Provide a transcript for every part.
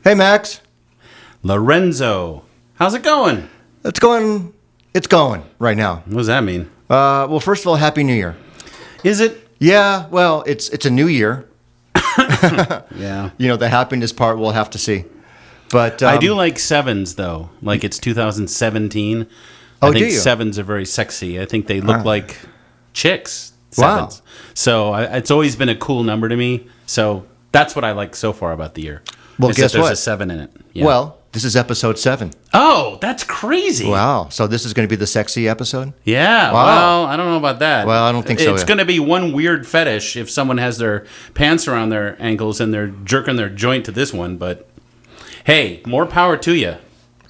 Hey, Max. Lorenzo. How's it going? It's going right now. What does that mean? Well, first of all, Happy New Year. Is it? Yeah, well, it's a new year. Yeah. You know, the happiness part we'll have to see. But I do like sevens, though. Like it's 2017. Oh, I think do you? sevens are very sexy. I think they look like chicks. Wow. Sevens. So it's always been a cool number to me. So that's what I like so far about the year. Well, is that guess there's what? a 7 in it. Yeah. Well, this is episode 7. Oh, that's crazy. Wow. So this is going to be the sexy episode? Yeah, Wow. well, I don't know about that. Well, I don't think so, It's yeah. going to be one weird fetish if someone has their pants around their ankles and they're jerking their joint to this one, but hey, more power to you.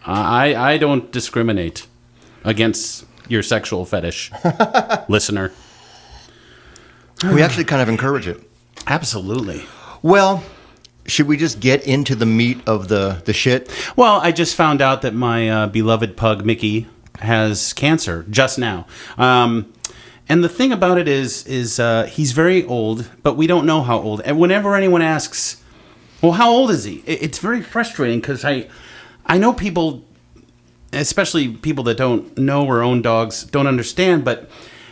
I don't discriminate against your sexual fetish, listener. We actually kind of encourage it. Absolutely. Well, should we just get into the meat of the shit? Well, I just found out that my beloved pug, Mickey, has cancer just now. And the thing about it is he's very old, but we don't know how old. And whenever anyone asks, well, how old is he? It's very frustrating because I know people, especially people that don't know or own dogs, don't understand, but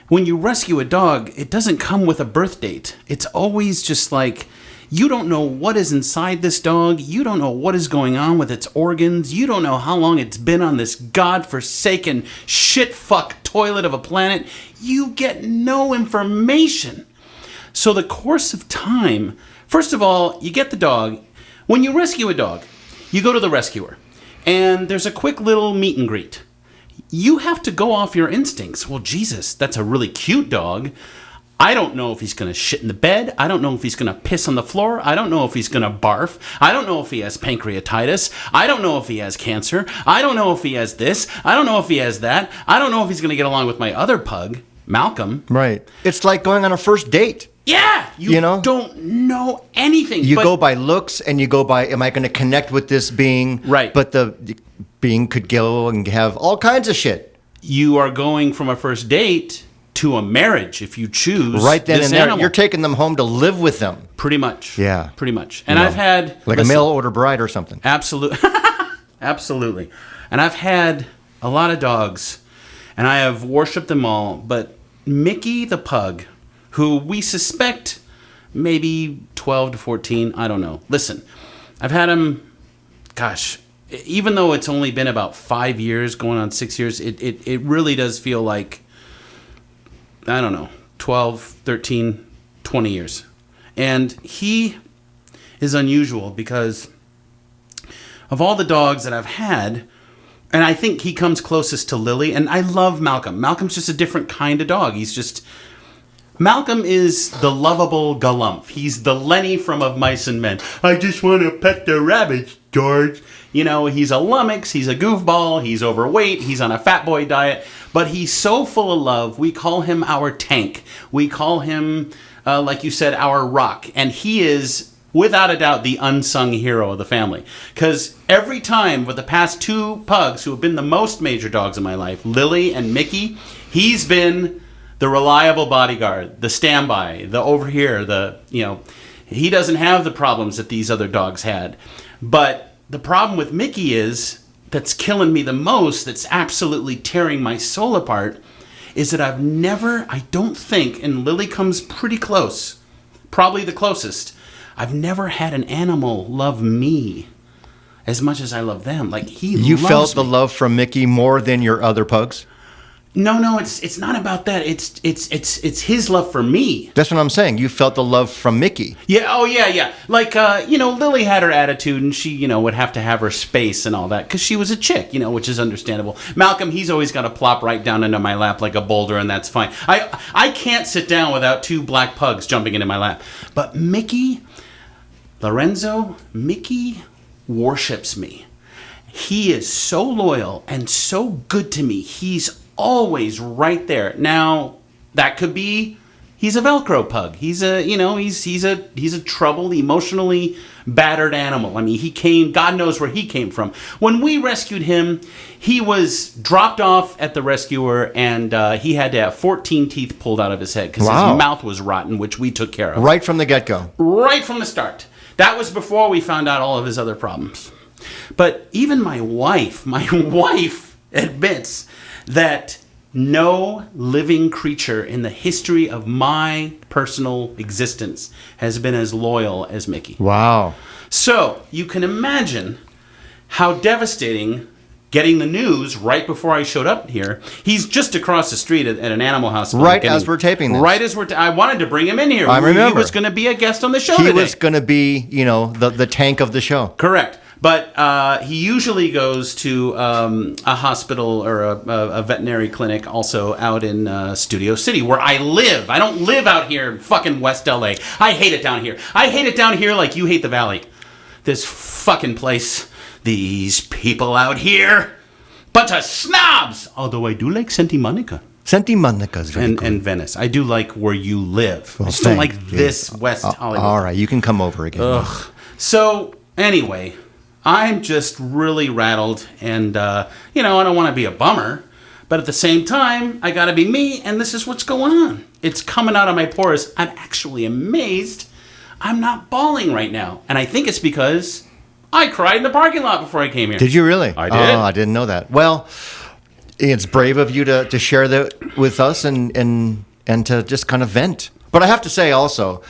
when you rescue a dog, it doesn't come with a birth date. It's always just like, you don't know what is inside this dog. You don't know what is going on with its organs. You don't know how long it's been on this godforsaken shit-fuck toilet of a planet. You get no information. So the course of time, first of all, you get the dog. When you rescue a dog, you go to the rescuer, and there's a quick little meet and greet. You have to go off your instincts. Well, Jesus, that's a really cute dog. I don't know if he's going to shit in the bed. I don't know if he's going to piss on the floor. I don't know if he's going to barf. I don't know if he has pancreatitis. I don't know if he has cancer. I don't know if he has this. I don't know if he has that. I don't know if he's going to get along with my other pug, Malcolm. Right. It's like going on a first date. Yeah, you know? don't know anything. You but go by looks and you go by, am I going to connect with this being? Right. But the being could go and have all kinds of shit. You are going from a first date to a marriage if you choose Right then this and there. animal. You're taking them home to live with them. Pretty much. Yeah. Pretty much. And You know, I've had... Like a mail order bride or something. Absolutely. Absolutely. And I've had a lot of dogs, and I have worshipped them all, but Mickey the pug, who we suspect maybe 12 to 14, I don't know. Listen, I've had him, gosh, even though it's only been about 5 years, going on 6 years, it really does feel like, I don't know, 12, 13, 20 years. And he is unusual because of all the dogs that I've had, and I think he comes closest to Lily, and I love Malcolm. Malcolm's just a different kind of dog. Malcolm is the lovable Galumph. He's the Lenny from Of Mice and Men. I just want to pet the rabbits, George. You know, he's a lummox, he's a goofball, he's overweight, he's on a fat boy diet, but he's so full of love. We call him our tank. We call him, like you said, our rock. And he is, without a doubt, the unsung hero of the family. Because every time with the past 2 pugs who have been the most major dogs in my life, Lily and Mickey, he's been the reliable bodyguard, the standby, the over here, he doesn't have the problems that these other dogs had. But the problem with Mickey that's killing me the most, that's absolutely tearing my soul apart, is that I don't think, and Lily comes pretty close, probably the closest, I've never had an animal love me as much as I love them. Like, You loves felt the me. love from Mickey more than your other pugs? No, it's not about that. It's his love for me. That's what I'm saying. You felt the love from Mickey. Yeah, oh yeah. Like, Lily had her attitude, and she, would have to have her space and all that, because she was a chick, which is understandable. Malcolm, he's always got to plop right down into my lap like a boulder, and that's fine. I can't sit down without 2 black pugs jumping into my lap. But Mickey worships me. He is so loyal and so good to me. He's always right there. Now, that could be he's a Velcro pug. He's a troubled, emotionally battered animal. I mean, God knows where he came from. When we rescued him, he was dropped off at the rescuer, and he had to have 14 teeth pulled out of his head because his mouth was rotten, which we took care of. Right from the get-go. Right from the start. That was before we found out all of his other problems. But even my wife admits that no living creature in the history of my personal existence has been as loyal as Mickey. Wow. So you can imagine how devastating getting the news right before I showed up here. He's just across the street at an animal hospital. Right as we're taping this. Right as I wanted to bring him in here. I remember. He was going to be a guest on the show He today. was going to be, the tank of the show. Correct. But he usually goes to a hospital or a veterinary clinic also out in Studio City, where I live. I don't live out here in fucking West LA. I hate it down here. I hate it down here like you hate the Valley. This fucking place. These people out here. Bunch of snobs. Although I do like Santa Monica. Santa Monica's very good. And Venice. I do like where you live. Well, I just don't like thank you. this West Hollywood. All right, you can come over again. Ugh. So, anyway, I'm just really rattled, and, I don't want to be a bummer, but at the same time, I got to be me, and this is what's going on. It's coming out of my pores. I'm actually amazed I'm not bawling right now, and I think it's because I cried in the parking lot before I came here. Did you really? I did. Oh, I didn't know that. Well, it's brave of you to share that with us and to just kind of vent. But I have to say also,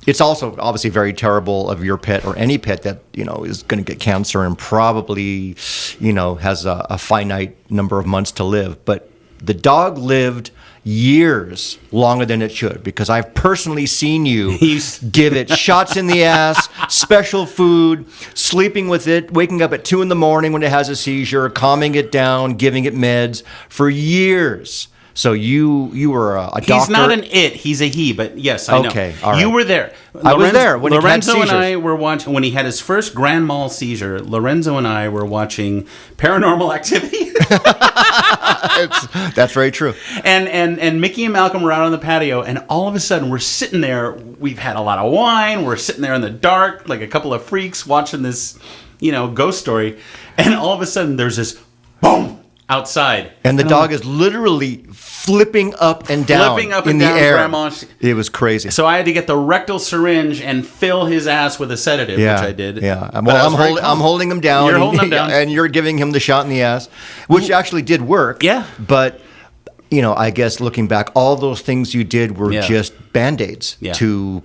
it's also obviously very terrible of your pet or any pet that, is going to get cancer and probably, has a finite number of months to live. But the dog lived years longer than it should, because I've personally seen you give it shots in the ass, special food, sleeping with it, waking up at 2 a.m. when it has a seizure, calming it down, giving it meds for years. So you were a doctor. He's not an it, he's a he, but yes, I know. Okay, all right. You were there. I was there when he had Lorenzo and seizures. I were watching, when he had his first grand mal seizure, Lorenzo and I were watching Paranormal Activity. That's very true. And Mickey and Malcolm were out on the patio, and all of a sudden we're sitting there, we've had a lot of wine, we're sitting there in the dark, like a couple of freaks watching this, ghost story, and all of a sudden there's this boom outside. And the dog is literally flipping up and down in the air. Grandma. It was crazy. So I had to get the rectal syringe and fill his ass with a sedative, which I did. Yeah. But Well, I'm holding him down. You're holding him down. And you're giving him the shot in the ass, which actually did work. Yeah. But, I guess looking back, all those things you did were just Band-Aids to,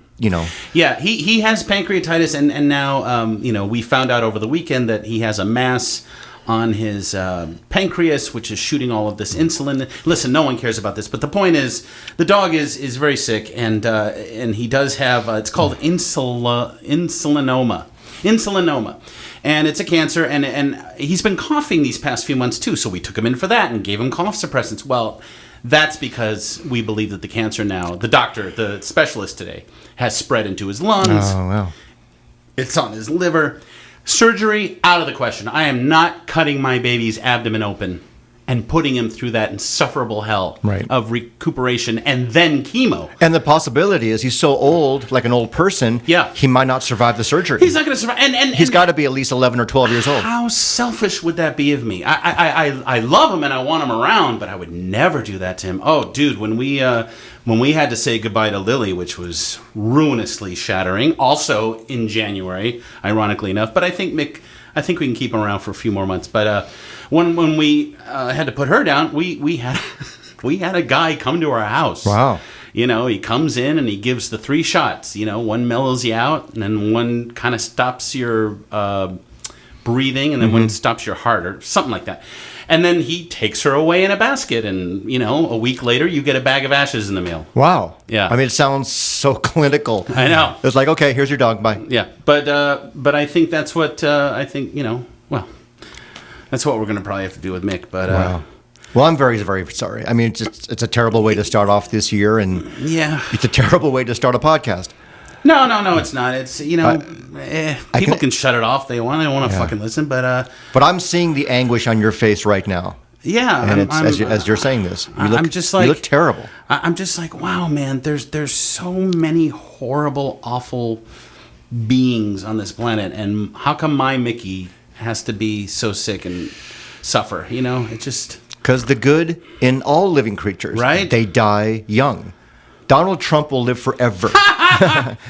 Yeah, he has pancreatitis, and now, we found out over the weekend that he has a mass on his pancreas, which is shooting all of this insulin. Listen, no one cares about this, but the point is, the dog is very sick, and he does have it's called insulinoma, and it's a cancer, and he's been coughing these past few months too. So we took him in for that and gave him cough suppressants. Well, that's because we believe that the cancer now, the specialist today, has spread into his lungs. Oh, wow. It's on his liver. Surgery, out of the question. I am not cutting my baby's abdomen open and putting him through that insufferable hell of recuperation and then chemo. And the possibility is he's so old, like an old person, he might not survive the surgery. He's not going to survive. And he's got to be at least 11 or 12 years old. How selfish would that be of me? I love him and I want him around, but I would never do that to him. Oh, dude, when we had to say goodbye to Lily, which was ruinously shattering, also in January, ironically enough, but I think we can keep him around for a few more months. But when we had to put her down, we had a guy come to our house. Wow. He comes in and he gives the 3 shots. One mellows you out, and then one kind of stops your breathing, and then one stops your heart, or something like that. And then he takes her away in a basket, and, a week later, you get a bag of ashes in the mail. Wow. Yeah. I mean, it sounds so clinical. I know. It's like, okay, here's your dog, bye. Yeah. But I think that's what, that's what we're going to probably have to do with Mick. But wow. Well, I'm very, very sorry. I mean, it's a terrible way to start off this year, and it's a terrible way to start a podcast. No, it's not. It's, people can shut it off. They don't want to fucking listen, but I'm seeing the anguish on your face right now. Yeah. And as you're saying this, you look terrible. I'm just like, wow, man, there's so many horrible, awful beings on this planet, and how come my Mickey has to be so sick and suffer? It just... Because the good in all living creatures, right? They die young. Donald Trump will live forever.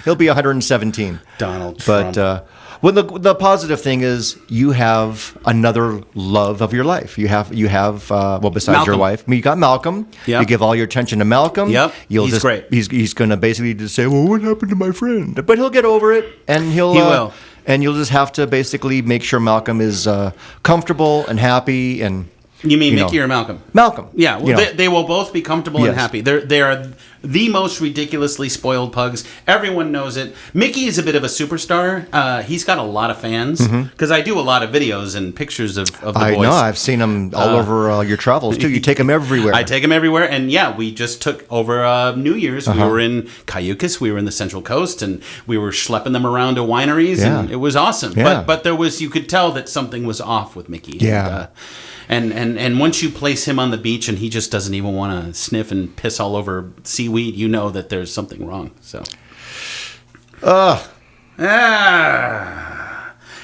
He'll be 117. Donald Trump. But well, the positive thing is you have another love of your life. You have well, besides Malcolm. your wife, you got Malcolm. Yep. You give all your attention to Malcolm. Yep. He's great. He's going to basically just say, well, what happened to my friend? But he'll get over it, and he will. And you'll just have to basically make sure Malcolm is comfortable and happy. And You mean Mickey or Malcolm? Malcolm. Yeah, well, they will both be comfortable and Yes. happy. They are the most ridiculously spoiled pugs. Everyone knows it. Mickey is a bit of a superstar. He's got a lot of fans because I do a lot of videos and pictures of the boys. I know. I've seen him all over your travels too. You take him everywhere. I take him everywhere, and yeah, we just took over New Year's. We were in Cayucas, we were in the Central Coast, and we were schlepping them around to wineries, and it was awesome. Yeah. But there was, you could tell that something was off with Mickey. Yeah. And once you place him on the beach and he just doesn't even want to sniff and piss all over seaweed, you know that there's something wrong. So.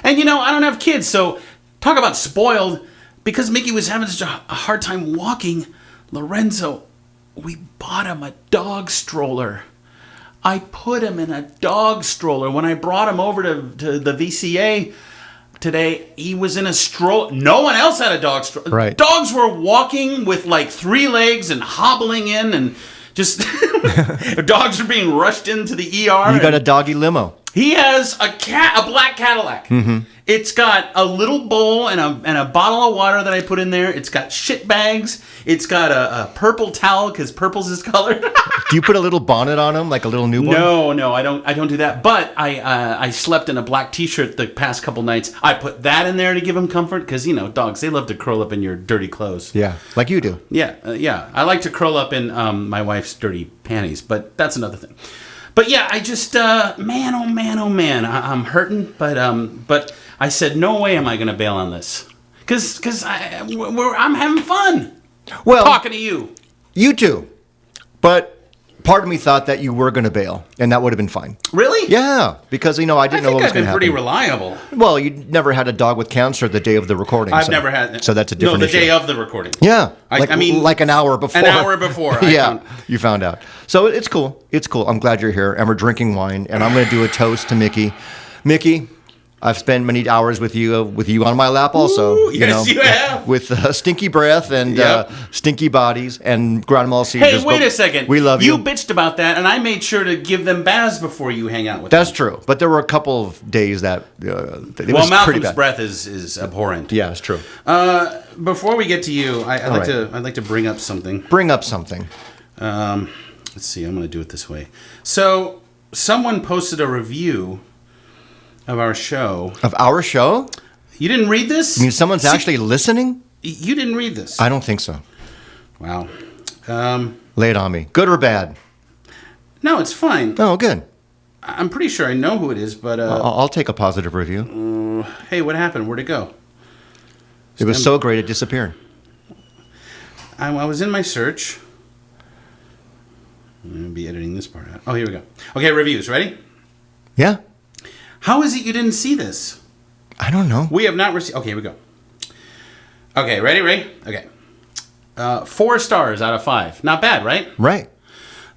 And you know, I don't have kids, so talk about spoiled. Because Mickey was having such a hard time walking, Lorenzo, we bought him a dog stroller. I put him in a dog stroller. When I brought him over to the VCA today, he was in a stroller. No one else had a dog stroller. Right. Dogs were walking with like 3 legs and hobbling in, and just dogs are being rushed into the ER. You got a doggy limo. He has a black Cadillac. Mm-hmm. It's got a little bowl and a bottle of water that I put in there. It's got shit bags. It's got a purple towel because purple's his color. Do you put a little bonnet on him like a little newborn? No, I don't do that. But I slept in a black T-shirt the past couple nights. I put that in there to give him comfort because, you know, dogs, they love to curl up in your dirty clothes. Yeah, like you do. Yeah. I like to curl up in my wife's dirty panties, but that's another thing. But yeah, I just man, oh man, I'm hurting. But I said, no way am I going to bail on this, because I'm having fun. Well, talking to you. You too, but part of me thought that you were going to bail, and that would have been fine. Really? Yeah, because I didn't know what was going to happen. I've been pretty reliable. Well, you never had a dog with cancer the day of the recording. I've never had. So that's a different issue. No, the day of the recording. Yeah, I mean, like an hour before. An hour before. You found out. So it's cool. It's cool. I'm glad you're here, and we're drinking wine, and I'm going to do a toast to Mickey. Mickey, I've spent many hours with you on my lap also. Ooh, yes, you have. With stinky breath and stinky bodies and Grand Mal Caesars. Hey, wait a second. We love you. You bitched about that, and I made sure to give them baths before you hang out with That's them. true. But there were a couple of days that it was pretty Malcolm's bad. breath is abhorrent. Yeah, it's true. Before we get to you, I'd like to bring up something. Bring up something. Let's see. I'm going to do it this way. So, someone posted a review of our show. Of our show? You didn't read this? I mean, someone's actually listening? You didn't read this. I don't think so. Wow. Lay it on me. Good or bad? No, it's fine. Oh, good. I'm pretty sure I know who it is, but... I'll take a positive review. Hey, what happened? Where'd it go? It was so great it disappeared. I was in my search. I'm going to be editing this part out. Oh, here we go. Okay, reviews. Ready? Yeah. How is it you didn't see this? I don't know. We have not received... Okay, here we go. Okay, ready? Okay. 4 stars out of 5. Not bad, right? Right.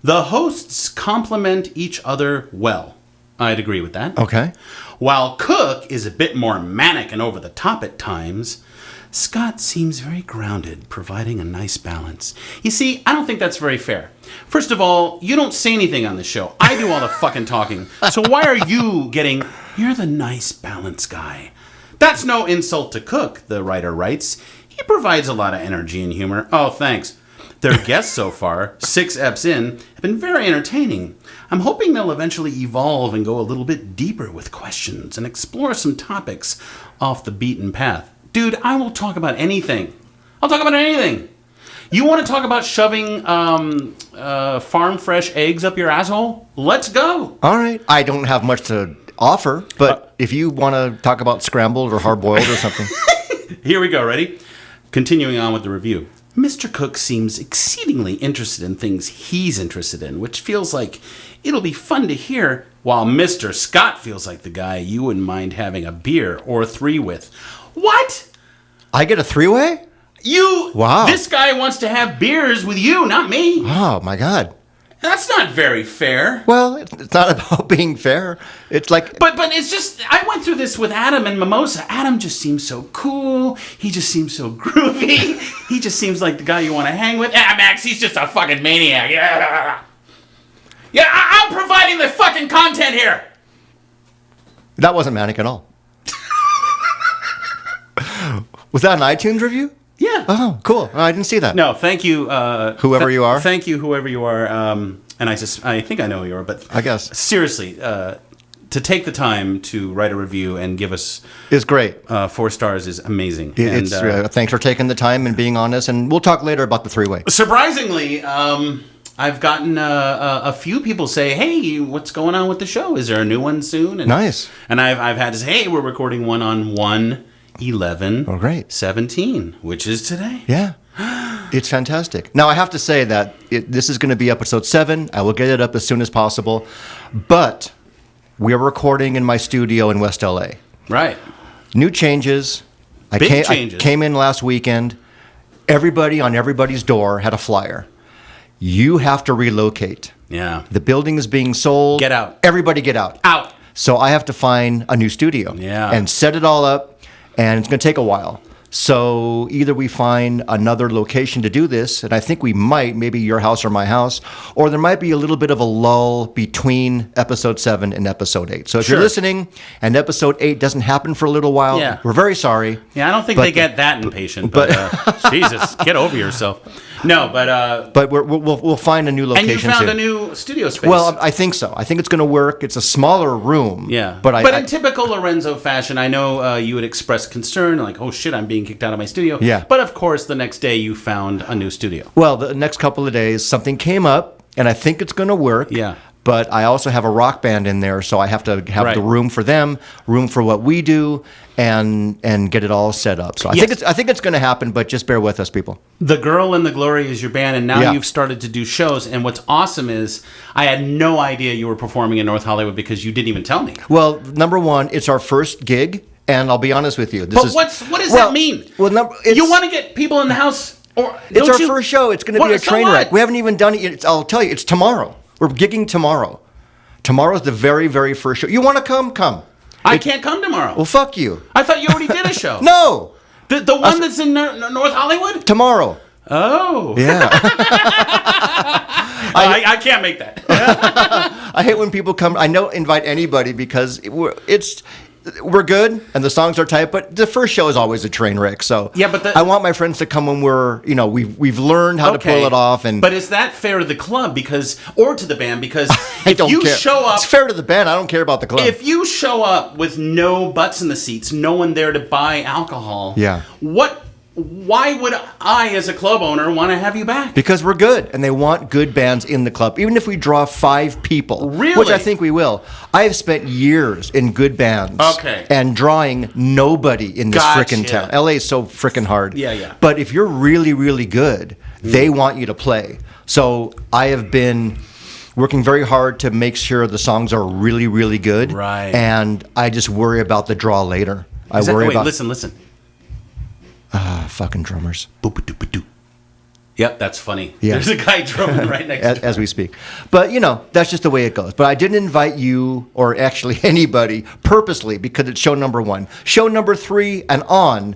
The hosts complement each other well. I'd agree with that. Okay. While Cook is a bit more manic and over the top at times, Scott seems very grounded, providing a nice balance. You see, I don't think that's very fair. First of all, you don't say anything on the show. I do all the fucking talking. So why are you getting, you're the nice balance guy? That's no insult to Cook, the writer writes. He provides a lot of energy and humor. Oh, thanks. Their guests so far, 6 eps in, have been very entertaining. I'm hoping they'll eventually evolve and go a little bit deeper with questions and explore some topics off the beaten path. Dude, I will talk about anything. I'll talk about anything. You want to talk about shoving farm fresh eggs up your asshole? Let's go. All right. I don't have much to offer, but if you want to talk about scrambled or hard-boiled or something. Here we go. Ready? Continuing on with the review. Mr. Cook seems exceedingly interested in things he's interested in, which feels like it'll be fun to hear, while Mr. Scott feels like the guy you wouldn't mind having a beer or 3 with. What? I get a 3-way? Wow. This guy wants to have beers with you, not me. Oh, my God. That's not very fair. Well, it's not about being fair. It's like... But it's just, I went through this with Adam and Mimosa. Adam just seems so cool. He just seems so groovy. He just seems like the guy you want to hang with. Max, he's just a fucking maniac. Yeah, I'm providing the fucking content here. That wasn't manic at all. Was that an iTunes review? Yeah. Oh, cool. I didn't see that. No, thank you. Whoever you are. Thank you, whoever you are. And I think I know who you are, but I guess. Seriously, to take the time to write a review and give us is great. 4 stars is amazing. Thanks for taking the time and being honest. And we'll talk later about the 3-way. Surprisingly, I've gotten a few people say, "Hey, what's going on with the show? Is there a new one soon?" And, nice. And I've had to say, "Hey, we're recording one on 1/11/17, oh, great. Which is today." Yeah. It's fantastic. Now, I have to say that this is going to be episode 7. I will get it up as soon as possible. But we are recording in my studio in West LA. Right. New changes. Big changes. I came in last weekend. Everybody on everybody's door had a flyer. You have to relocate. Yeah. The building is being sold. Get out. Everybody get out. Out. So I have to find a new studio. Yeah. And set it all up. And it's going to take a while. So either we find another location to do this, and I think we might, maybe your house or my house, or there might be a little bit of a lull between episode 7 and episode 8. So if you're listening and episode 8 doesn't happen for a little while, we're very sorry. Yeah, I don't think they get that impatient, but Jesus, get over yourself. No, but we'll find a new location. And you found soon. a new studio space. Well, I think so. I think it's going to work. It's a smaller room. Yeah, but in typical Lorenzo fashion, I know you would express concern, like, "Oh shit, I'm being kicked out of my studio." Yeah. But of course, the next day you found a new studio. Well, the next couple of days, something came up, and I think it's going to work. Yeah. But I also have a rock band in there, so I have to have the room for them, room for what we do, and get it all set up. So I think it's going to happen, but just bear with us, people. The Girl and the Glory is your band, and now you've started to do shows. And what's awesome is I had no idea you were performing in North Hollywood because you didn't even tell me. Well, number one, it's our first gig, and I'll be honest with you. What does that mean? Well, you want to get people in the house, or it's our first show. It's going to be a train wreck. We haven't even done it yet. I'll tell you, it's tomorrow. We're gigging tomorrow. Tomorrow's the very, very first show. You want to come? Come. I can't come tomorrow. Well, fuck you. I thought you already did a show. No. The one that's in North Hollywood? Tomorrow. Oh. Yeah. I can't make that. I hate when people come. I don't invite anybody because we're good and the songs are tight, but the first show is always a train wreck. So I want my friends to come when we've learned how to pull it off. But is that fair to the club or to the band? Because if you show up, it's fair to the band. I don't care about the club. If you show up with no butts in the seats, no one there to buy alcohol, why would I, as a club owner, want to have you back? Because we're good, and they want good bands in the club. Even if we draw 5 people, really? Which I think we will. I have spent years in good bands, and drawing nobody in this frickin' town. LA is so frickin' hard. Yeah. But if you're really, really good, they want you to play. So I have been working very hard to make sure the songs are really, really good. Right. And I just worry about the draw later. Listen. Fucking drummers. Boop-a-doop-a-doo. Yep, that's funny. Yeah. There's a guy drumming right next to me. As we speak. But, that's just the way it goes. But I didn't invite you or actually anybody purposely because it's show number 1. Show number 3 and on,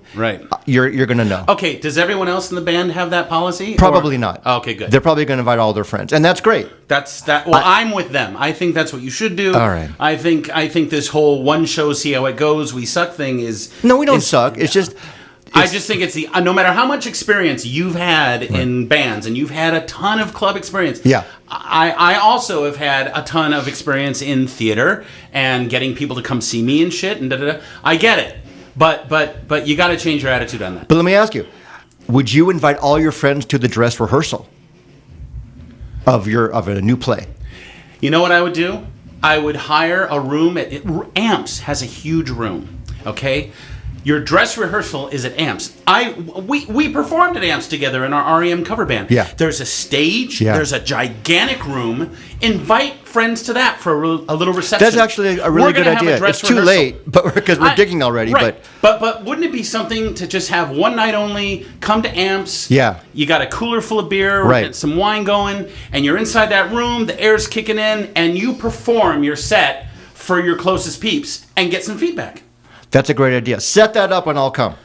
you're going to know. Okay, does everyone else in the band have that policy? Probably not. Okay, good. They're probably going to invite all their friends. And that's great. I'm with them. I think that's what you should do. All right. I think this whole one show, see how it goes, we suck thing is... No, we don't suck. It's just... I just think it's no matter how much experience you've had in bands, and you've had a ton of club experience. Yeah. I also have had a ton of experience in theater and getting people to come see me and shit and da-da-da. I get it. But you got to change your attitude on that. But let me ask you, would you invite all your friends to the dress rehearsal of a new play? You know what I would do? I would hire a room Amps has a huge room, okay? Your dress rehearsal is at Amps. We performed at Amps together in our REM cover band. Yeah. There's a stage. Yeah. There's a gigantic room. Invite friends to that for a little reception. That's actually a really good idea. It's too late, but because we're digging already. Right. But wouldn't it be something to just have one night only? Come to Amps. Yeah. You got a cooler full of beer, right, and some wine going, and you're inside that room. The air's kicking in, and you perform your set for your closest peeps and get some feedback. That's a great idea. Set that up, and I'll come.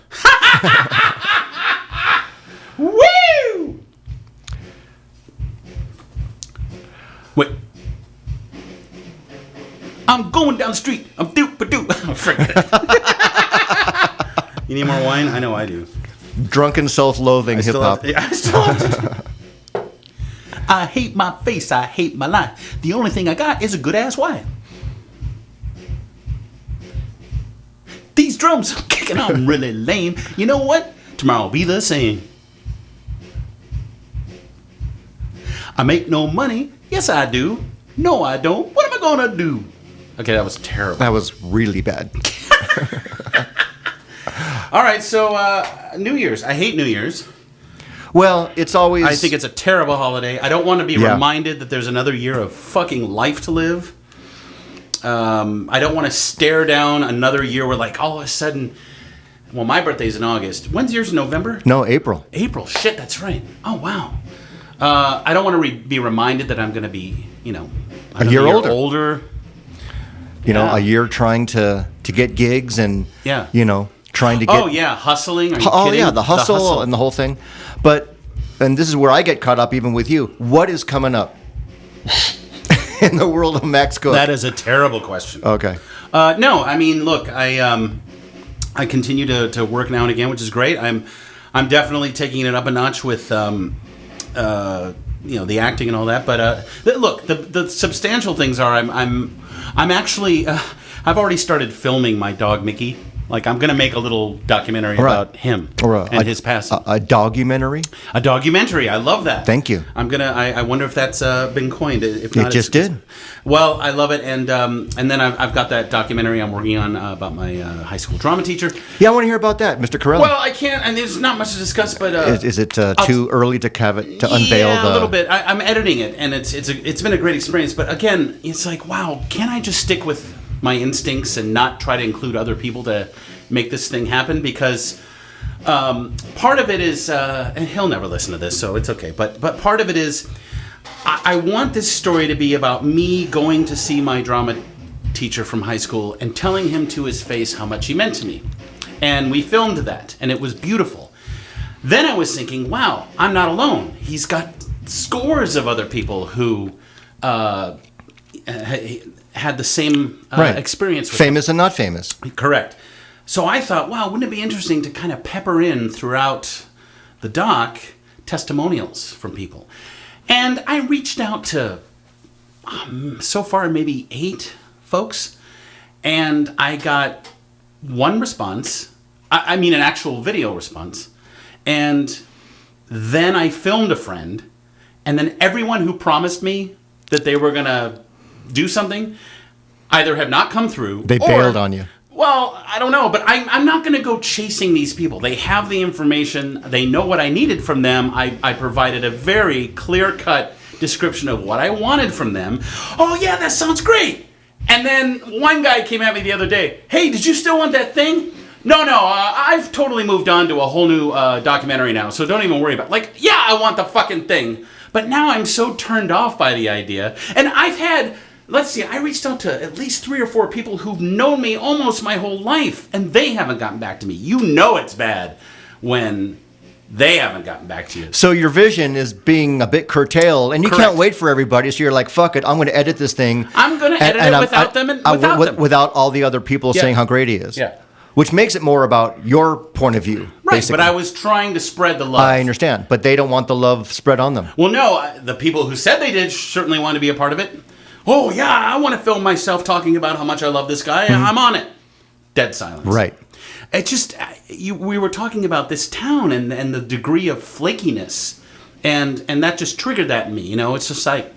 Woo! Wait. I'm going down the street. I'm doop-a-doop. You need more wine? I know I do. Drunken self-loathing hip-hop. I still have to. I hate my face. I hate my life. The only thing I got is a good-ass wife. These drums are kicking. I'm really lame. You know what? Tomorrow will be the same. I make no money. Yes, I do. No, I don't. What am I going to do? Okay, that was terrible. That was really bad. All right, so New Year's. I hate New Year's. Well, it's always... I think it's a terrible holiday. I don't want to be reminded that there's another year of fucking life to live. I don't want to stare down another year where, like, all of a sudden... Well, my birthday's in August. When's yours in November? No, April. April. Shit, that's right. Oh, wow. I don't want to be reminded that I'm going to be, a year older. A year trying to get gigs and, trying to get... Oh, yeah, hustling. Are you kidding? Yeah, the hustle and the whole thing. And this is where I get caught up even with you. What is coming up in the world of Max Koch? That is a terrible question. Okay. No, I mean, look, I continue to work now and again, which is great. I'm definitely taking it up a notch with the acting and all that. But look, the substantial things are I'm actually I've already started filming my dog Mickey. Like, I'm going to make a little documentary about him and his passing. A documentary? A documentary. I love that. Thank you. I wonder if that's been coined. If not, it just did. Well, I love it. And then I've got that documentary I'm working on about my high school drama teacher. Yeah, I want to hear about that, Mr. Corelli. Well, I can't, and there's not much to discuss, but... is it too early to unveil the... Yeah, a little bit. I'm editing it, and it's been a great experience. But again, it's like, wow, can I just stick with my instincts and not try to include other people to make this thing happen? Because part of it is, and he'll never listen to this, so it's okay. But part of it is, I want this story to be about me going to see my drama teacher from high school and telling him to his face how much he meant to me. And we filmed that, and it was beautiful. Then I was thinking, wow, I'm not alone. He's got scores of other people who had the same experience with famous and not famous. Correct. So I thought, wow, wouldn't it be interesting to kind of pepper in throughout the doc testimonials from people? And I reached out to so far maybe 8 folks, and I got one response. I mean an actual video response. And then I filmed a friend, and then everyone who promised me that they were going to do something either have not come through. They bailed on you. Well, I don't know, but I'm not going to go chasing these people. They have the information. They know what I needed from them. I provided a very clear-cut description of what I wanted from them. Oh, yeah, that sounds great. And then one guy came at me the other day. Hey, did you still want that thing? No, I've totally moved on to a whole new documentary now, so don't even worry about it. Like, yeah, I want the fucking thing. But now I'm so turned off by the idea. And I've had... Let's see, I reached out to at least 3 or 4 people who've known me almost my whole life, and they haven't gotten back to me. You know it's bad when they haven't gotten back to you. So your vision is being a bit curtailed, and you can't wait for everybody, so you're like, fuck it, I'm going to edit this thing. I'm going to edit it without them. Without all the other people saying how great he is. Yeah. Which makes it more about your point of view. Right, basically. but I was trying to spread the love. I understand, but they don't want the love spread on them. Well, no, the people who said they did certainly want to be a part of it. Oh, yeah, I want to film myself talking about how much I love this guy. I'm on it. Dead silence. Right. It just, we were talking about this town and the degree of flakiness. And that just triggered that in me. It's just like,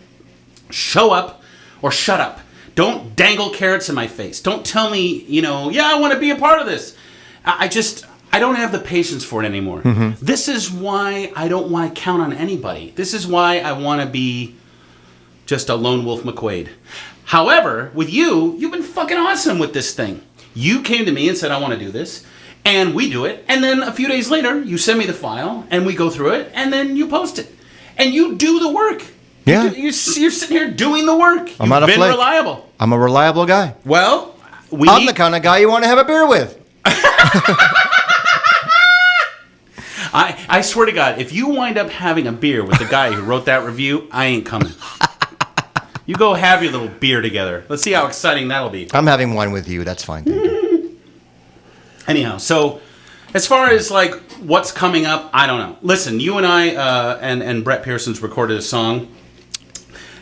show up or shut up. Don't dangle carrots in my face. Don't tell me, yeah, I want to be a part of this. I don't have the patience for it anymore. This is why I don't want to count on anybody. This is why I want to be just a lone wolf McQuaid. However, with you, you've been fucking awesome with this thing. You came to me and said, I want to do this. And we do it. And then a few days later, you send me the file and we go through it and then you post it. And you do the work. Yeah. You're sitting here doing the work. I'm not a flake. You've been reliable. I'm a reliable guy. Well, I'm the kind of guy you want to have a beer with. I swear to God, if you wind up having a beer with the guy who wrote that review, I ain't coming. You go have your little beer together. Let's see how exciting that'll be. I'm having wine with you. That's fine. Thank you. Anyhow, so as far as like what's coming up, I don't know. Listen, you and I and Brett Pearson's recorded a song.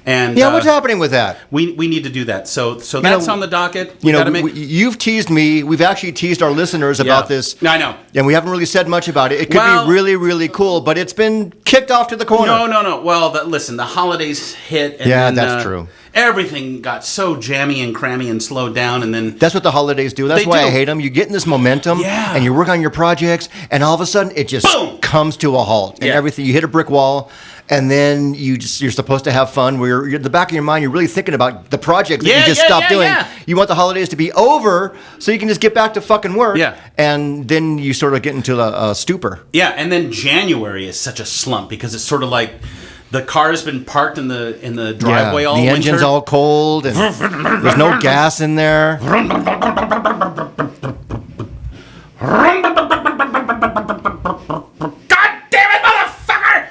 And yeah, what's happening with that? We need to do that. So that's on the docket. You've teased me. We've actually teased our listeners about this. I know. And we haven't really said much about it. It could be really, really cool, but it's been kicked off to the corner. No. Well, listen, the holidays hit. And yeah, then, that's true. Everything got so jammy and crammy and slowed down, and then... That's what the holidays do. That's why I hate them. You get in this momentum, and you work on your projects, and all of a sudden, it just comes to a halt. And everything, you hit a brick wall, and then you're supposed to have fun, where you're in the back of your mind, you're really thinking about the project that you just stopped doing. Yeah. You want the holidays to be over, so you can just get back to fucking work. Yeah. And then you sort of get into a stupor. Yeah, and then January is such a slump, because it's sort of like... The car's been parked in the driveway all winter. The engine's all cold, and there's no gas in there. God damn it, motherfucker!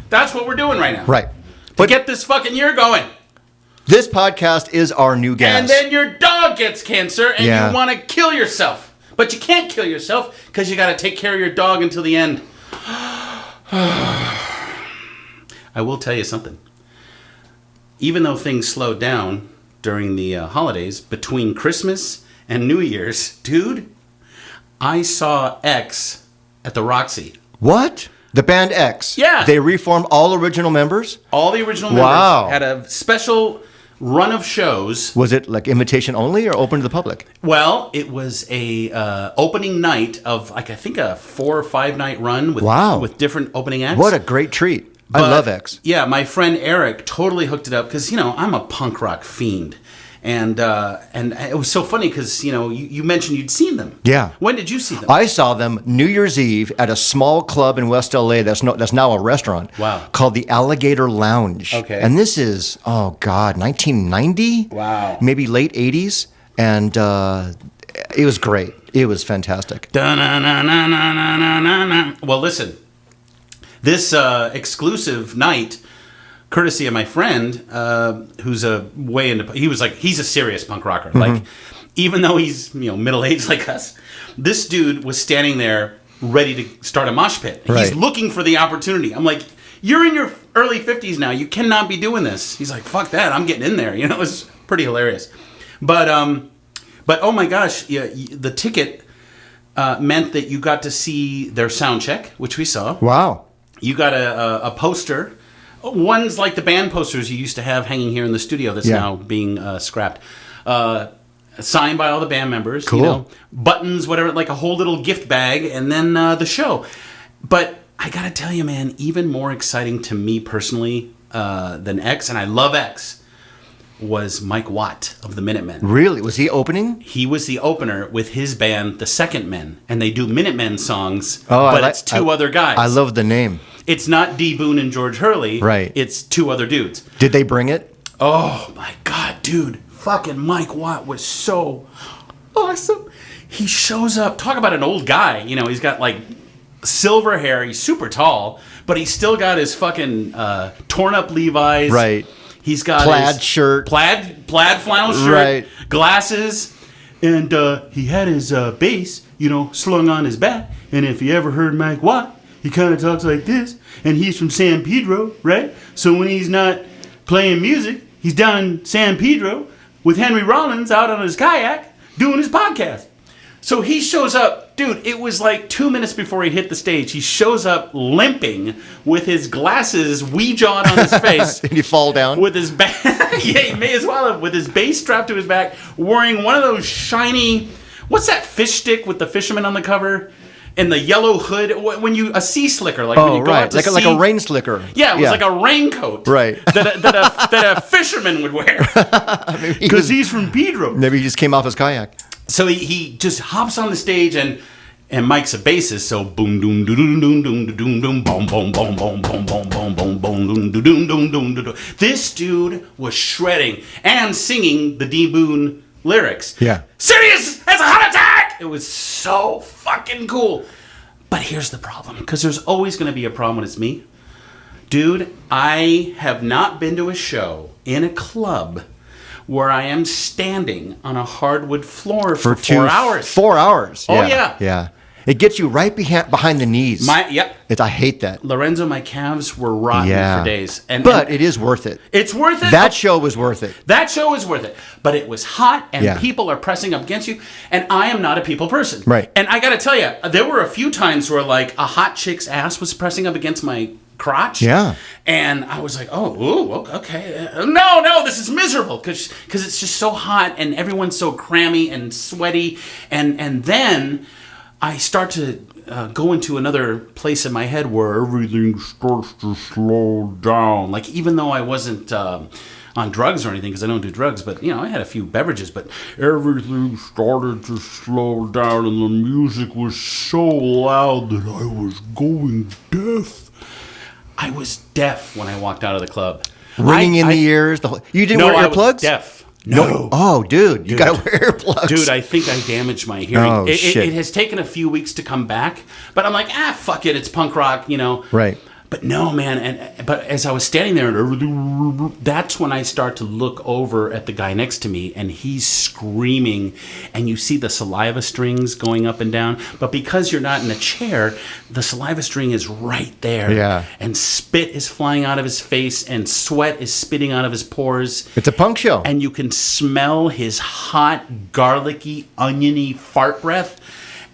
That's what we're doing right now. Right. But get this fucking year going. This podcast is our new gas. And then your dog gets cancer, and you want to kill yourself. But you can't kill yourself because you got to take care of your dog until the end. I will tell you something. Even though things slowed down during the holidays, between Christmas and New Year's, dude, I saw X at the Roxy. What? The band X? Yeah. They reformed all original members? All the original members had a special... run of shows. Was it like invitation only or open to the public? Well, it was a opening night of I think a 4 or 5 night run with different opening acts. What a great treat. I love X. Yeah, my friend Eric totally hooked it up because, I'm a punk rock fiend. And it was so funny because, you mentioned you'd seen them. Yeah. When did you see them? I saw them New Year's Eve at a small club in West LA that's now a restaurant. Wow. Called the Alligator Lounge. Okay. And this is, 1990? Wow. Maybe late 80s. And it was great. It was fantastic. Well, listen. This exclusive night... courtesy of my friend, who's he's a serious punk rocker. Mm-hmm. Like, even though he's middle-aged like us, this dude was standing there ready to start a mosh pit. Right. He's looking for the opportunity. I'm like, you're in your early 50s now. You cannot be doing this. He's like, fuck that. I'm getting in there. It's pretty hilarious. But oh my gosh, the ticket meant that you got to see their sound check, which we saw. Wow. You got a poster. One's like the band posters you used to have hanging here in the studio that's now being scrapped. Signed by all the band members. Cool. Buttons, whatever, like a whole little gift bag, and then the show. But I gotta tell you, man, even more exciting to me personally than X, and I love X, was Mike Watt of the Minutemen. Really? Was he opening? He was the opener with his band, the Second Men, and they do Minutemen songs, but it's two other guys. I love the name. It's not D. Boone and George Hurley. Right. It's two other dudes. Did they bring it? Oh, my God, dude. Fucking Mike Watt was so awesome. He shows up. Talk about an old guy. He's got, like, silver hair. He's super tall. But he's still got his fucking torn-up Levi's. Right. He's got plaid his shirt. Plaid flannel shirt. Right. Glasses. And he had his bass, slung on his back. And if you ever heard Mike Watt, he kind of talks like this, and he's from San Pedro, right? So when he's not playing music, he's down in San Pedro with Henry Rollins out on his kayak doing his podcast. So he shows up, dude, it was like 2 minutes before he hit the stage. He shows up limping with his glasses wee-jawed on his face. Did he fall down? With his back, yeah, he may as well have, with his bass strapped to his back, wearing one of those shiny, what's that fish stick with the fisherman on the cover? in the yellow hood when you a sea slicker when you go out to like sea. a rain slicker. Yeah, it was like a raincoat. Right. that a fisherman would wear because he's from Pedro. Maybe he just came off his kayak. So he just hops on the stage and Mike's a bassist, so boom doom doom doom doom doom doom boom boom boom boom boom boom boom boom boom doom doom doom doom doom. This dude was shredding and singing the D Boon lyrics. Yeah. Sirius has a heart attack. It was so fucking cool. But here's the problem, because there's always going to be a problem when it's me. Dude, I have not been to a show in a club where I am standing on a hardwood floor for 4 hours. 4 hours. Oh, yeah. Yeah. It gets you right behind the knees. Yep. I hate that. Lorenzo, my calves were rotten for days. But it is worth it. It's worth it. That show was worth it. That show is worth it. But it was hot, and people are pressing up against you, and I am not a people person. Right. And I got to tell you, there were a few times where, like, a hot chick's ass was pressing up against my crotch. Yeah. And I was like, okay. No, this is miserable, because it's just so hot, and everyone's so clammy and sweaty. And then I start to go into another place in my head where everything starts to slow down. Like, even though I wasn't on drugs or anything, because I don't do drugs, but, I had a few beverages, but everything started to slow down, and the music was so loud that I was going deaf. I was deaf when I walked out of the club. Ringing in the ears. You didn't wear earplugs? I was deaf. No. Oh, dude, you got to wear earplugs. Dude, I think I damaged my hearing. Oh, shit. It has taken a few weeks to come back, but I'm like, fuck it, it's punk rock, Right. But no, man, but as I was standing there, that's when I start to look over at the guy next to me, and he's screaming, and you see the saliva strings going up and down, but because you're not in a chair, the saliva string is right there. Yeah. And spit is flying out of his face, and sweat is spitting out of his pores. It's a punk show. And you can smell his hot, garlicky, oniony fart breath.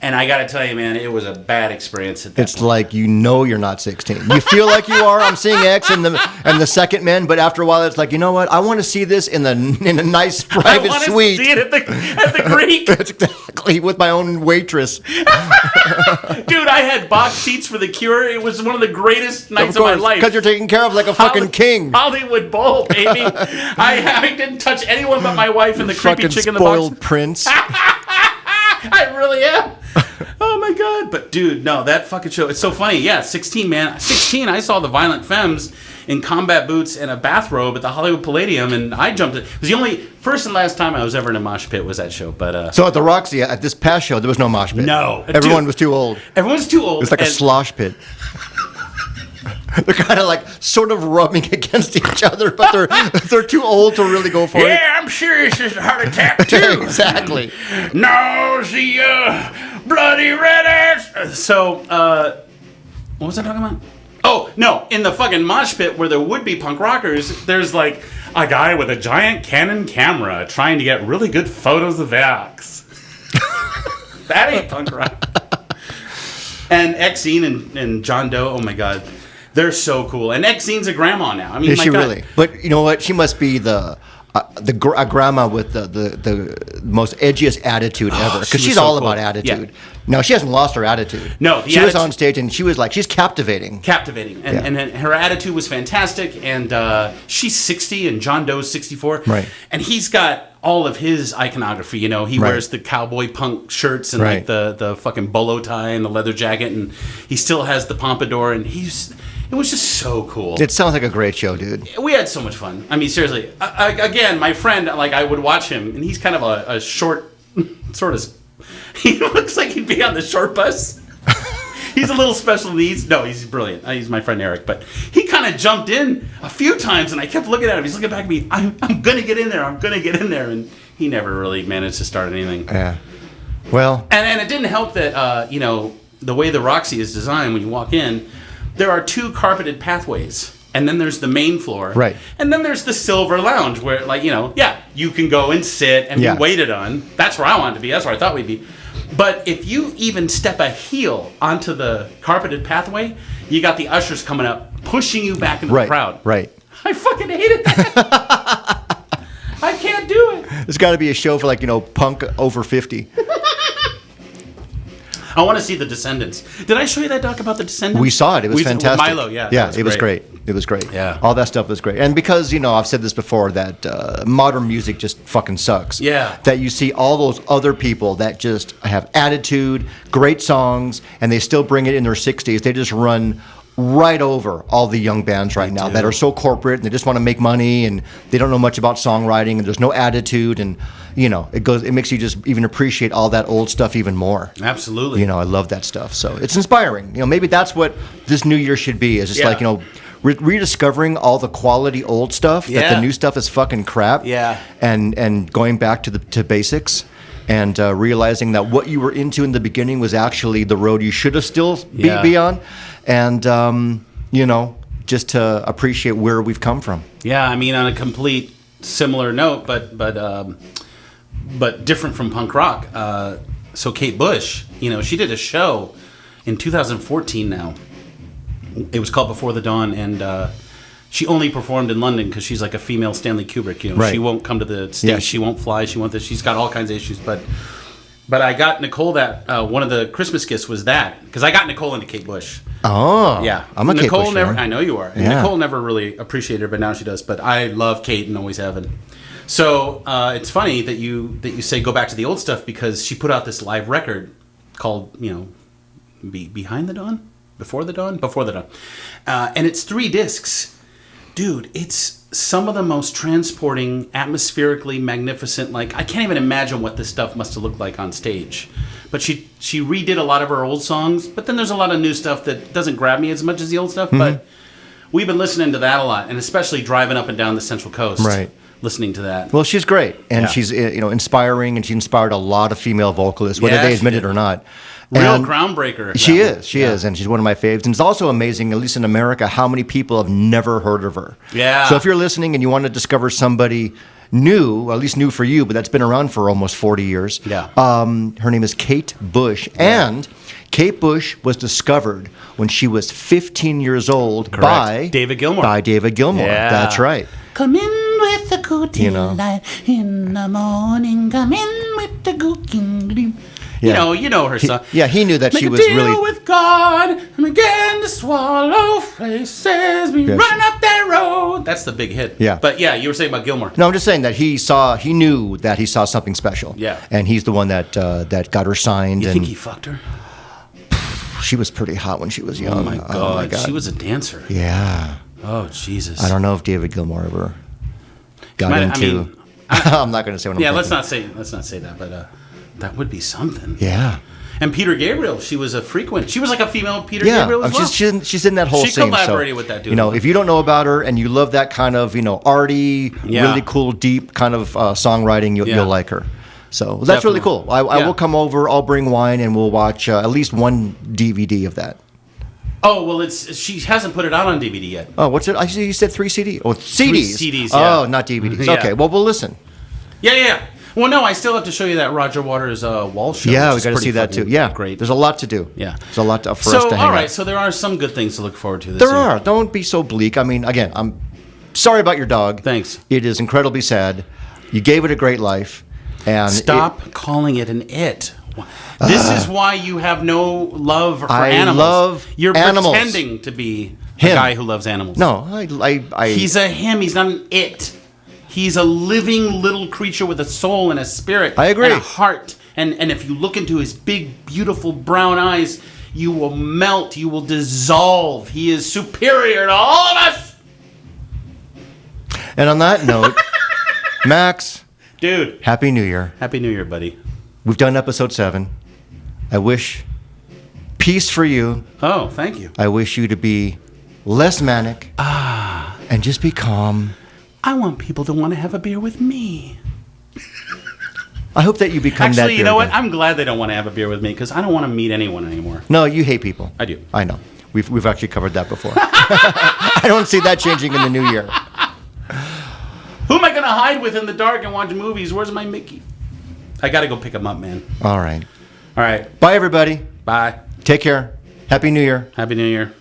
And I got to tell you, man, it was a bad experience at that It's point. like you're not 16. You feel like you are. I'm seeing X and the second men, but after a while, it's like, you know what? I want to see this in a nice private suite. I want to see it at the Greek. That's exactly, with my own waitress. Dude, I had box seats for The Cure. It was one of the greatest nights of my life. Because you're taken care of like a fucking king. Hollywood Bowl, baby. I didn't touch anyone but my wife and the creepy chick in the box. Spoiled prince. I really am. Oh my god. But dude, no, that fucking show, it's so funny. Yeah, 16, man. 16, I saw the Violent Femmes in combat boots and a bathrobe at the Hollywood Palladium, and I jumped it. It was the only first and last time I was ever in a mosh pit was that show. But so at the Roxy, at this past show, there was no mosh pit. No. Everyone was too old. Everyone's too old. It's like a slosh pit. They're kind of like sort of rubbing against each other, but they're too old to really go for it. Yeah, I'm serious. It's a heart attack too. Exactly. Nausea, bloody red ass. So, what was I talking about? Oh, no, in the fucking mosh pit where there would be punk rockers, there's like a guy with a giant Canon camera trying to get really good photos of X. That ain't punk rock. And Exene and John Doe, oh my god. They're so cool. And Exene's a grandma now. I mean, Is my she god. really? But you know what? She must be a grandma with the most edgiest attitude ever. Because she's so all cool. about attitude. Yeah. No, she hasn't lost her attitude. No, she was on stage and she was like, she's captivating. And her attitude was fantastic. And she's 60 and John Doe's 64. Right. And he's got all of his iconography. He wears the cowboy punk shirts and like the fucking bolo tie and the leather jacket, and he still has the pompadour, and it was just so cool. It sounds like a great show, dude. We had so much fun. I mean, seriously. Again, my friend, like, I would watch him, and he's kind of a short, sort of. He looks like he'd be on the short bus. He's a little special needs. No, he's brilliant. He's my friend Eric, but he kind of jumped in a few times, and I kept looking at him. He's looking back at me. I'm gonna get in there. I'm gonna get in there, and he never really managed to start anything. Yeah. Well. And it didn't help that the way the Roxy is designed when you walk in, there are 2 carpeted pathways. And then there's the main floor. Right. And then there's the silver lounge where, like, you can go and sit and be waited on. That's where I wanted to be. That's where I thought we'd be. But if you even step a heel onto the carpeted pathway, you got the ushers coming up, pushing you back into the crowd. Right. I fucking hated that. I can't do it. There's got to be a show for, like, punk over 50. I want to see the Descendants. Did I show you that doc about the Descendants? We saw it. It was fantastic. With Milo, yeah. It was great. It was great. Yeah. All that stuff was great. And because, I've said this before, that modern music just fucking sucks. Yeah. That you see all those other people that just have attitude, great songs, and they still bring it in their 60s. They just run right over all the young bands right now that are so corporate and they just want to make money and they don't know much about songwriting and there's no attitude and it makes you just even appreciate all that old stuff even more. Absolutely. I love that stuff. So it's inspiring. Maybe that's what this new year should be, is just like, rediscovering all the quality old stuff, that the new stuff is fucking crap. Yeah. And going back to basics. And realizing that what you were into in the beginning was actually the road you should have still be on. And, just to appreciate where we've come from. Yeah, I mean, on a complete similar note, but different from punk rock. So Kate Bush, she did a show in 2014 now. It was called Before the Dawn, and she only performed in London because she's like a female Stanley Kubrick. Right. She won't come to the States. She won't fly. She won't this. She's got all kinds of issues. But I got Nicole that one of the Christmas gifts was that, because I got Nicole into Kate Bush. Oh, yeah. I'm a Nicole Kate Bush never. fan. I know you are. And Nicole never really appreciated her, but now she does. But I love Kate and always have. So it's funny that you say go back to the old stuff, because she put out this live record called Behind the Dawn, Before the Dawn, and it's 3 discs. Dude, it's some of the most transporting, atmospherically magnificent. Like, I can't even imagine what this stuff must have looked like on stage. But she redid a lot of her old songs, but then there's a lot of new stuff that doesn't grab me as much as the old stuff. Mm-hmm. But we've been listening to that a lot, and especially driving up and down the Central Coast. Right. Listening to that. Well, she's great, and she's inspiring, and she inspired a lot of female vocalists, whether they admit it or not. Real And groundbreaker. She is, and she's one of my faves. And it's also amazing, at least in America, how many people have never heard of her. Yeah. So if you're listening and you want to discover somebody new, at least new for you, but that's been around for almost 40 years. Yeah. Her name is Kate Bush, and Kate Bush was discovered when she was 15 years old by David Gilmour. Yeah. That's right. Come in with the cootie light in the morning. Come in with the cooking gleam. Yeah. You know her song. He knew that Make she a was deal really with God and begin to swallow places. We run up that road. That's the big hit. Yeah. But you were saying about Gilmour. No, I'm just saying that he knew that he saw something special. Yeah. And he's the one that got her signed. You think he fucked her? She was pretty hot when she was young. Oh my God. She was a dancer. Yeah. Oh, Jesus. I don't know if David Gilmour ever got into. I'm not going to say what I'm thinking. let's not say that, but that would be something. Yeah. And Peter Gabriel, she was a frequent. She was like a female Peter Gabriel as well. She's in that whole scene. She collaborated with that dude. If you don't know about her and you love that kind of, arty, really cool, deep kind of songwriting, you'll like her. So that's really cool. I will come over, I'll bring wine, and we'll watch at least one DVD of that. Oh, well, she hasn't put it out on DVD yet. Oh, what's it? I see you said 3 CDs. Oh, CDs. 3 CDs, yeah. Oh, not DVDs. Yeah. Okay, well, we'll listen. Yeah. Well, no, I still have to show you that Roger Waters wall show. Yeah, we got to see that too. Yeah, great. There's a lot to do. Yeah, there's a lot for us to hang all right, out. so there are some good things to look forward to this year. There are. Don't be so bleak. I mean, again, I'm sorry about your dog. Thanks. It is incredibly sad. You gave it a great life. And stop calling it an it. This is why you have no love for animals. I love You're animals. Pretending to be a guy who loves animals. No, He's a him. He's not an it. He's a living little creature with a soul and a spirit. I agree. And a heart. And if you look into his big, beautiful brown eyes, you will melt. You will dissolve. He is superior to all of us. And on that note, Max. Dude. Happy New Year. Happy New Year, buddy. We've done episode 7. I wish peace for you. Oh, thank you. I wish you to be less manic. And just be calm. I want people to want to have a beer with me. I hope that you become that. Actually, you know what? I'm glad they don't want to have a beer with me because I don't want to meet anyone anymore. No, you hate people. I do. I know. We've actually covered that before. I don't see that changing in the new year. Who am I going to hide with in the dark and watch movies? Where's my Mickey? I got to go pick him up, man. All right. All right. Bye, everybody. Bye. Take care. Happy New Year. Happy New Year.